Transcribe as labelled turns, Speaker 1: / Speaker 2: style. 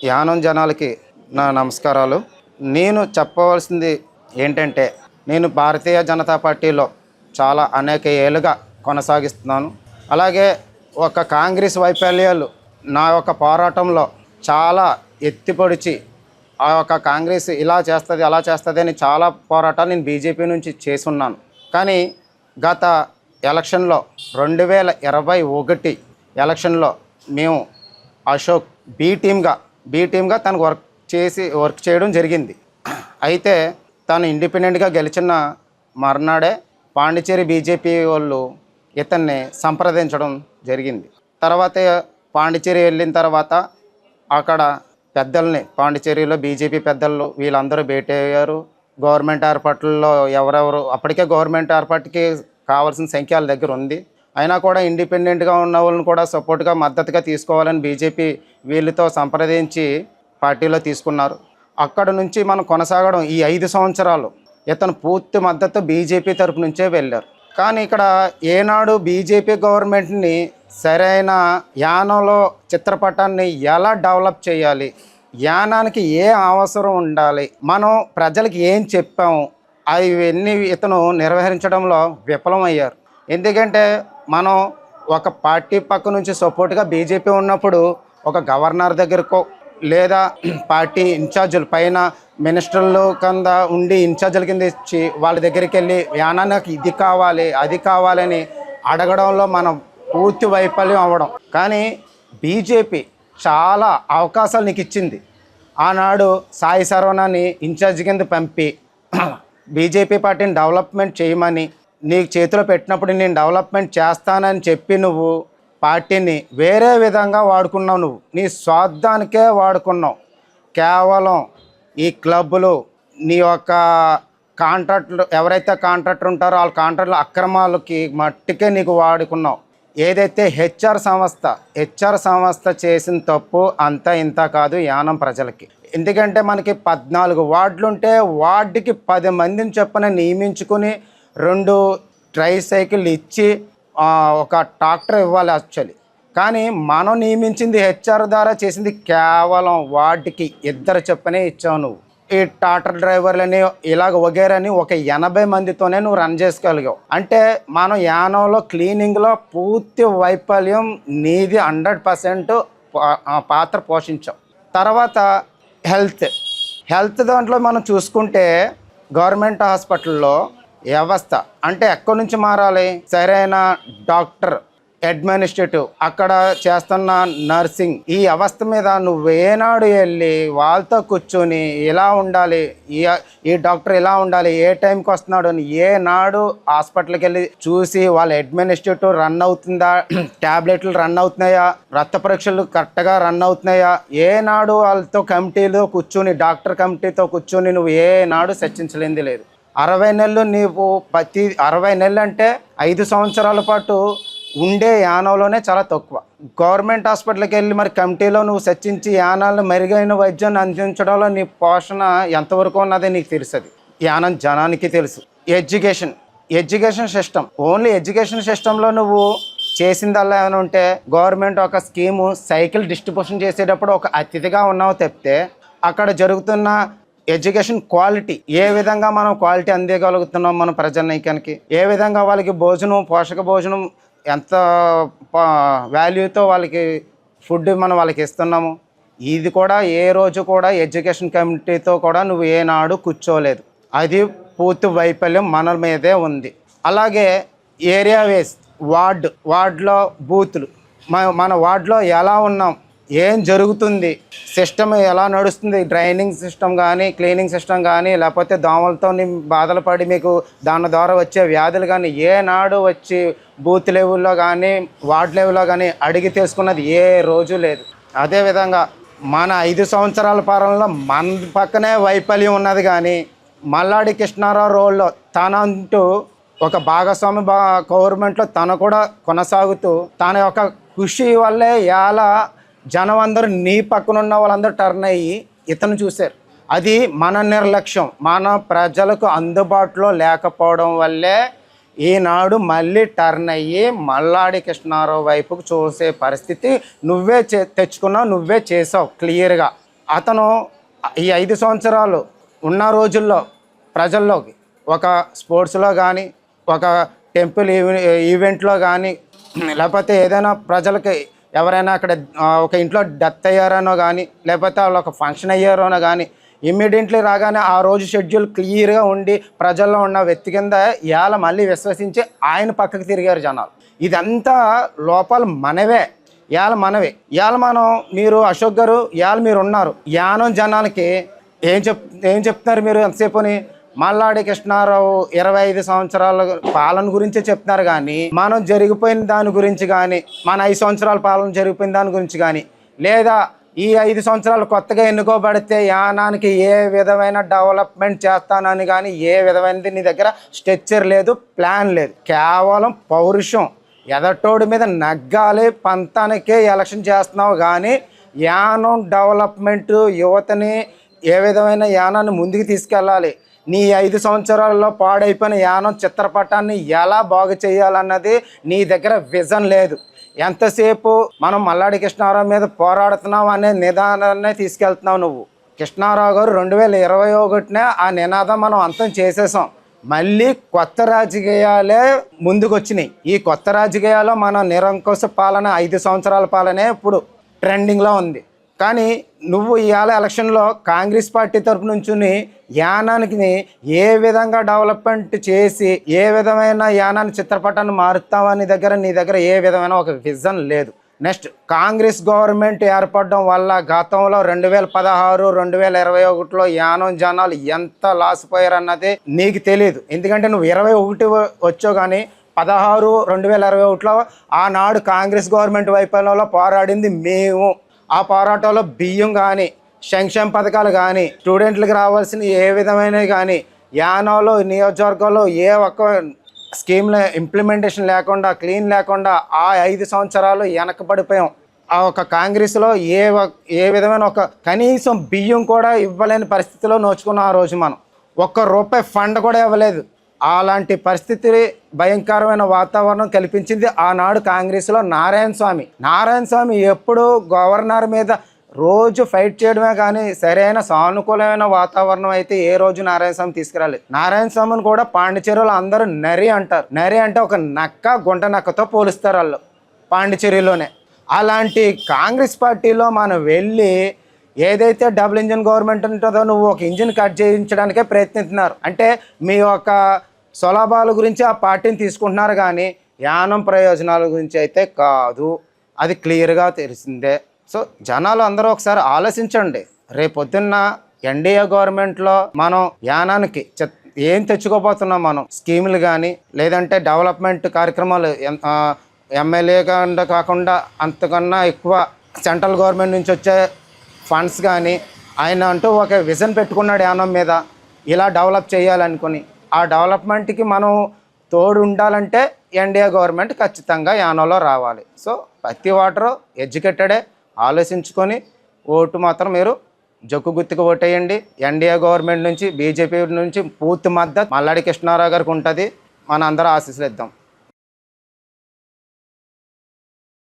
Speaker 1: యానం జనాలకి నా నమస్కారాలు. నేను చెప్పవలసింది ఏంటంటే, నేను భారతీయ జనతా పార్టీలో చాలా అనేక ఏళ్ళుగా కొనసాగిస్తున్నాను. అలాగే ఒక కాంగ్రెస్ వైఫల్యాలు నా యొక్క పోరాటంలో చాలా ఎత్తిపొడిచి, ఆ యొక్క కాంగ్రెస్ ఇలా చేస్తుంది, అలా చేస్తుంది అని చాలా పోరాటాలు నేను బీజేపీ నుంచి చేసున్నాను. కానీ గత ఎలక్షన్లో 2021 ఎలక్షన్లో మేము అశోక్ బీ టీమ్గా తనకు వర్క్ చేయడం జరిగింది. అయితే తను ఇండిపెండెంట్గా గెలిచిన మర్నాడే పాండిచేరి బీజేపీ వాళ్ళు ఇతన్ని సంప్రదించడం జరిగింది. తర్వాత పాండిచేరి వెళ్ళిన తర్వాత అక్కడ పెద్దల్ని, పాండిచేరిలో బీజేపీ పెద్దలు వీళ్ళందరూ భేటీ అయ్యారు. గవర్నమెంట్ ఏర్పాట్లలో ఎవరెవరు అప్పటికే గవర్నమెంట్ ఏర్పాటుకి కావాల్సిన సంఖ్య వాళ్ళ దగ్గర ఉంది. అయినా కూడా ఇండిపెండెంట్గా ఉన్న వాళ్ళని కూడా సపోర్ట్గా మద్దతుగా తీసుకోవాలని బీజేపీ వీళ్ళతో సంప్రదించి పార్టీలో తీసుకున్నారు. అక్కడ నుంచి మనం కొనసాగడం ఈ 5 సంవత్సరాలు ఇతను పూర్తి మద్దతు బీజేపీ తరపు నుంచే వెళ్ళారు. కానీ ఇక్కడ ఏనాడు బీజేపీ గవర్నమెంట్ని సరైన యానంలో చిత్రపటాన్ని ఎలా డెవలప్ చేయాలి, యానానికి ఏ అవసరం ఉండాలి, మనం ప్రజలకి ఏం చెప్పాము, అవన్నీ ఇతను నిర్వహించడంలో విఫలమయ్యారు. ఎందుకంటే మనం ఒక పార్టీ పక్క నుంచి సపోర్ట్గా బీజేపీ ఉన్నప్పుడు ఒక గవర్నర్ దగ్గరకో లేదా పార్టీ ఇన్ఛార్జీలు పైన మినిస్టర్లు కింద ఉండి ఇన్ఛార్జీల కింద ఇచ్చి వాళ్ళ దగ్గరికి వెళ్ళి యానానికి ఇది కావాలి అది కావాలని అడగడంలో మనం పూర్తి వైఫల్యం అవ్వడం. కానీ బీజేపీ చాలా అవకాశాలు నీకు ఇచ్చింది. ఆనాడు సాయి సర్వనాన్ని ఇన్ఛార్జి కింద పంపి బీజేపీ పార్టీని డెవలప్మెంట్ చేయమని నీకు చేతిలో పెట్టినప్పుడు నేను డెవలప్మెంట్ చేస్తానని చెప్పి నువ్వు పార్టీని వేరే విధంగా వాడుకున్నావు. నువ్వు నీ స్వార్థానికే వాడుకున్నావు. కేవలం ఈ క్లబ్బులు, నీ యొక్క కాంట్రాక్టులు, ఎవరైతే కాంట్రాక్టర్ ఉంటారో వాళ్ళ కాంట్రాక్టుల అక్రమాలకి మట్టికే నీకు వాడుకున్నావు. ఏదైతే హెచ్ఆర్ సంస్థ చేసిన తప్పు అంతా ఇంత కాదు యానం ప్రజలకి. ఎందుకంటే మనకి 14 వార్డులుంటే వార్డుకి 10 మందిని చొప్పున నియమించుకుని 2 ట్రైసైకిల్ ఇచ్చి ఒక ట్రాక్టర్ ఇవ్వాలి యాక్చువల్లీ. కానీ మనం నియమించింది హెచ్ఆర్ ద్వారా చేసింది కేవలం వార్డుకి 2 చొప్పునే ఇచ్చావు నువ్వు. ఈ ట్రాక్టర్ డ్రైవర్లని ఇలాగ వగేరని ఒక 80 మందితోనే నువ్వు రన్ చేసుకోగలిగావు. అంటే మనం యానంలో క్లీనింగ్లో పూర్తి వైఫల్యం నీది 100% పాత్ర పోషించాం. తర్వాత హెల్త్ దాంట్లో మనం చూసుకుంటే గవర్నమెంట్ హాస్పిటల్లో వ్యవస్థ అంటే ఎక్కడి నుంచి మారాలి, సరైన డాక్టర్, అడ్మినిస్ట్రేటివ్, అక్కడ చేస్తున్న నర్సింగ్, ఈ వ్యవస్థ మీద నువ్వేనాడు వెళ్ళి వాళ్ళతో కూర్చొని ఇలా ఉండాలి, ఈ డాక్టర్ ఇలా ఉండాలి, ఏ టైంకి వస్తున్నాడు అని ఏనాడు హాస్పిటల్కి వెళ్ళి చూసి వాళ్ళ అడ్మినిస్ట్రేటివ్ రన్ అవుతుందా, ట్యాబ్లెట్లు రన్ అవుతున్నాయా, రక్త పరీక్షలు కరెక్ట్గా రన్ అవుతున్నాయా, ఏనాడు వాళ్ళతో కమిటీలో కూర్చొని డాక్టర్ కమిటీతో కూర్చొని నువ్వు ఏనాడు చర్చించలేంది లేదు. 60 నెలలు నీవు ప్రతి 60 నెలలు అంటే 5 సంవత్సరాల పాటు ఉండే యానంలోనే చాలా తక్కువ. గవర్నమెంట్ హాస్పిటల్కి వెళ్ళి మరి కమిటీలో నువ్వు చర్చించి యానాలను మెరుగైన వైద్యాన్ని అందించడంలో నీ పోషణ ఎంతవరకు ఉన్నది నీకు తెలుస్తుంది. యానం జనానికి తెలుసు. ఎడ్యుకేషన్ సిస్టమ్, ఓన్లీ ఎడ్యుకేషన్ సిస్టంలో నువ్వు చేసిందల్లా ఏమైనా ఉంటే గవర్నమెంట్ ఒక స్కీము సైకిల్ డిస్ట్రిబ్యూషన్ చేసేటప్పుడు ఒక అతిథిగా ఉన్నావు తప్పితే అక్కడ జరుగుతున్న ఎడ్యుకేషన్ క్వాలిటీ, ఏ విధంగా మనం క్వాలిటీ అందించగలుగుతున్నాం మన ప్రజానీకానికి, ఏ విధంగా వాళ్ళకి భోజనం, పోషక భోజనం ఎంత వాల్యూతో వాళ్ళకి ఫుడ్ మనం వాళ్ళకి ఇస్తున్నాము, ఇది కూడా ఏ రోజు కూడా ఎడ్యుకేషన్ కమిటీతో కూడా నువ్వు ఏనాడు కూర్చోలేదు. అది పూర్తి వైఫల్యం మన మీదే ఉంది. అలాగే ఏరియా వేస్, వార్డులో బూతులు, మన వార్డులో ఎలా ఉన్నాం, ఏం జరుగుతుంది, సిస్టమ్ ఎలా నడుస్తుంది, డ్రైనింగ్ సిస్టమ్ కానీ, క్లీనింగ్ సిస్టమ్ కానీ, లేకపోతే దోమలతో బాధలు పడి మీకు దాని ద్వారా వచ్చే వ్యాధులు కానీ ఏనాడు వచ్చి బూత్ లెవెల్లో కానీ వార్డ్ లెవెల్లో కానీ అడిగి తెలుసుకున్నది ఏ రోజు లేదు. అదేవిధంగా మన 5 సంవత్సరాల పాలనలో మన పక్కనే వైఫల్యం ఉన్నది. కానీ మల్లాడి కృష్ణారావు రోల్లో తనంటూ ఒక భాగస్వామి గవర్నమెంట్లో తను కూడా కొనసాగుతూ తన యొక్క కృషి వల్లే ఎలా జనం అందరూ నీ పక్కనున్న వాళ్ళందరూ టర్న్ అయ్యి ఇతను చూశారు. అది మన నిర్లక్ష్యం, మన ప్రజలకు అందుబాటులో లేకపోవడం వల్లే ఈనాడు మళ్ళీ టర్న్ అయ్యి మల్లాడి కృష్ణారావు వైపుకు చూసే పరిస్థితి నువ్వే తెచ్చుకున్నావు, నువ్వే చేసావు క్లియర్గా. అతను ఈ 5 సంవత్సరాలు ఉన్న రోజుల్లో ప్రజల్లోకి ఒక స్పోర్ట్స్లో కానీ, ఒక టెంపుల్ ఈవెంట్లో కానీ, లేకపోతే ఏదైనా ప్రజలకి ఎవరైనా అక్కడ ఒక ఇంట్లో డెత్ అయ్యారనో కానీ, లేకపోతే వాళ్ళు ఒక ఫంక్షన్ అయ్యారనో కానీ ఇమ్మీడియట్లీ రాగానే ఆ రోజు షెడ్యూల్ క్లియర్గా ఉండి ప్రజల్లో ఉన్న వ్యక్తి కింద ఇవాళ మళ్ళీ విశ్వసించి ఆయన పక్కకు తిరిగారు జనాలు. ఇదంతా లోపాలు మనవే, ఇవాళ మనవే. ఇవాళ మనం మీరు అశోక్ గారు ఇవాళ మీరు ఉన్నారు, యానం జనాలకి ఏం చెప్తున్నారు మీరు ఎంతసేపుని? మల్లాడి కృష్ణారావు 25 సంవత్సరాల పాలన గురించే చెప్తున్నారు కానీ మనం జరిగిపోయిన దాని గురించి కానీ, మన 5 సంవత్సరాల పాలన జరిగిపోయిన దాని గురించి కానీ, లేదా ఈ 5 సంవత్సరాలు కొత్తగా ఎన్నుకోబడితే యానానికి ఏ విధమైన డెవలప్మెంట్ చేస్తానని కానీ ఏ విధమైనది నీ దగ్గర స్ట్రక్చర్ లేదు, ప్లాన్ లేదు. కేవలం పౌరుషం, ఎదటోడి మీద నగ్గాలి పంతానికే ఎలక్షన్ చేస్తున్నావు కానీ యానం డెవలప్మెంట్, యువతని ఏ విధమైన యానాన్ని ముందుకు తీసుకెళ్ళాలి, నీ 5 సంవత్సరాల్లో పాడైపోయిన యానం చిత్రపటాన్ని ఎలా బాగు చేయాలన్నది నీ దగ్గర విజన్ లేదు. ఎంతసేపు మనం మల్లాడి కృష్ణారావు మీద పోరాడుతున్నావు అనే నిదానాన్ని తీసుకెళ్తున్నావు నువ్వు. కృష్ణారావు గారు 2021 ఆ నినాదం మనం అంతం చేసేసాం. మళ్ళీ కొత్త రాజకీయాలే ముందుకు వచ్చినాయి. ఈ కొత్త రాజకీయాల్లో మన నిరంకుశ పాలన 5 సంవత్సరాల పాలనే ఇప్పుడు ట్రెండింగ్లో ఉంది. కానీ నువ్వు ఇవాళ ఎలక్షన్లో కాంగ్రెస్ పార్టీ తరపు నుంచి యానానికి ఏ విధంగా డెవలప్మెంట్ చేసి ఏ విధమైన యానాన్ని చిత్రపటాన్ని మారుతావని నీ దగ్గర ఏ విధమైన ఒక విజన్ లేదు. నెక్స్ట్, కాంగ్రెస్ గవర్నమెంట్ ఏర్పడడం వల్ల గతంలో 2016, 2021లో యానం జనాలు ఎంత లాసిపోయారన్నది నీకు తెలియదు. ఎందుకంటే నువ్వు 21 వచ్చావు కానీ 16, 2021లో ఆనాడు కాంగ్రెస్ గవర్నమెంట్ వైఫల్యంలో పోరాడింది మేము. ఆ పోరాటంలో బియ్యం కానీ, సంక్షేమ పథకాలు కానీ, స్టూడెంట్లకు రావాల్సిన ఏ విధమైనవి కానీ, యానంలో నియోజకవర్గంలో ఏ ఒక్క స్కీమ్ల ఇంప్లిమెంటేషన్ లేకుండా, క్లీన్ లేకుండా ఆ 5 సంవత్సరాలు వెనకబడిపోయాం. ఆ ఒక కాంగ్రెస్లో ఏ విధమైన ఒక కనీసం బియ్యం కూడా ఇవ్వలేని పరిస్థితిలో నోచుకున్నాం. ఆ రోజు మనం ₹1 ఫండ్ కూడా ఇవ్వలేదు. అలాంటి పరిస్థితి, భయంకరమైన వాతావరణం కల్పించింది ఆనాడు కాంగ్రెస్లో నారాయణ స్వామి ఎప్పుడు గవర్నర్ మీద రోజు ఫైట్ చేయడమే కానీ సరైన సానుకూలమైన వాతావరణం అయితే ఏ రోజు నారాయణ స్వామి తీసుకురాలేదు. నారాయణ స్వామిని కూడా పాండిచేరిలో అందరూ నరి అంటారు. నరి అంటే ఒక నక్క, గుంట నక్కతో పోలుస్తారు వాళ్ళు పాండిచేరిలోనే. అలాంటి కాంగ్రెస్ పార్టీలో మనం వెళ్ళి ఏదైతే డబుల్ ఇంజిన్ గవర్నమెంట్ ఉంటుందో నువ్వు ఒక ఇంజిన్ కట్ చేయించడానికే ప్రయత్నిస్తున్నారు. అంటే మీ యొక్క స్వలాభాల గురించి ఆ పార్టీని తీసుకుంటున్నారు కానీ యానం ప్రయోజనాల గురించి అయితే కాదు. అది క్లియర్గా తెలిసిందే. సో జనాలు అందరూ ఒకసారి ఆలోచించండి. రేపొద్దున్న ఎన్డీఏ గవర్నమెంట్లో మనం యానానికి ఏం తెచ్చుకోబోతున్నాం? మనం స్కీములు కానీ, లేదంటే డెవలప్మెంట్ కార్యక్రమాలు ఎమ్మెల్యే కాకుండా అంతకన్నా ఎక్కువ సెంట్రల్ గవర్నమెంట్ నుంచి వచ్చే ఫండ్స్ కానీ, ఆయన అంటూ ఒక విజన్ పెట్టుకున్నాడు యానం మీద, ఇలా డెవలప్ చేయాలనుకుని. ఆ డెవలప్మెంట్కి మనం తోడు ఉండాలంటే ఎన్డీఏ గవర్నమెంట్ ఖచ్చితంగా యానంలో రావాలి. సో ప్రతి ఓటరు ఎడ్యుకేటెడే, ఆలోచించుకొని ఓటు మాత్రం మీరు జక్కు గుర్తుకు ఓటేయండి. ఎన్డీఏ గవర్నమెంట్ నుంచి, బీజేపీ నుంచి పూర్తి మద్దతు మల్లాడి కృష్ణారావు గారికి ఉంటుంది. మన అందరూ ఆశీస్సులు ఇద్దాం.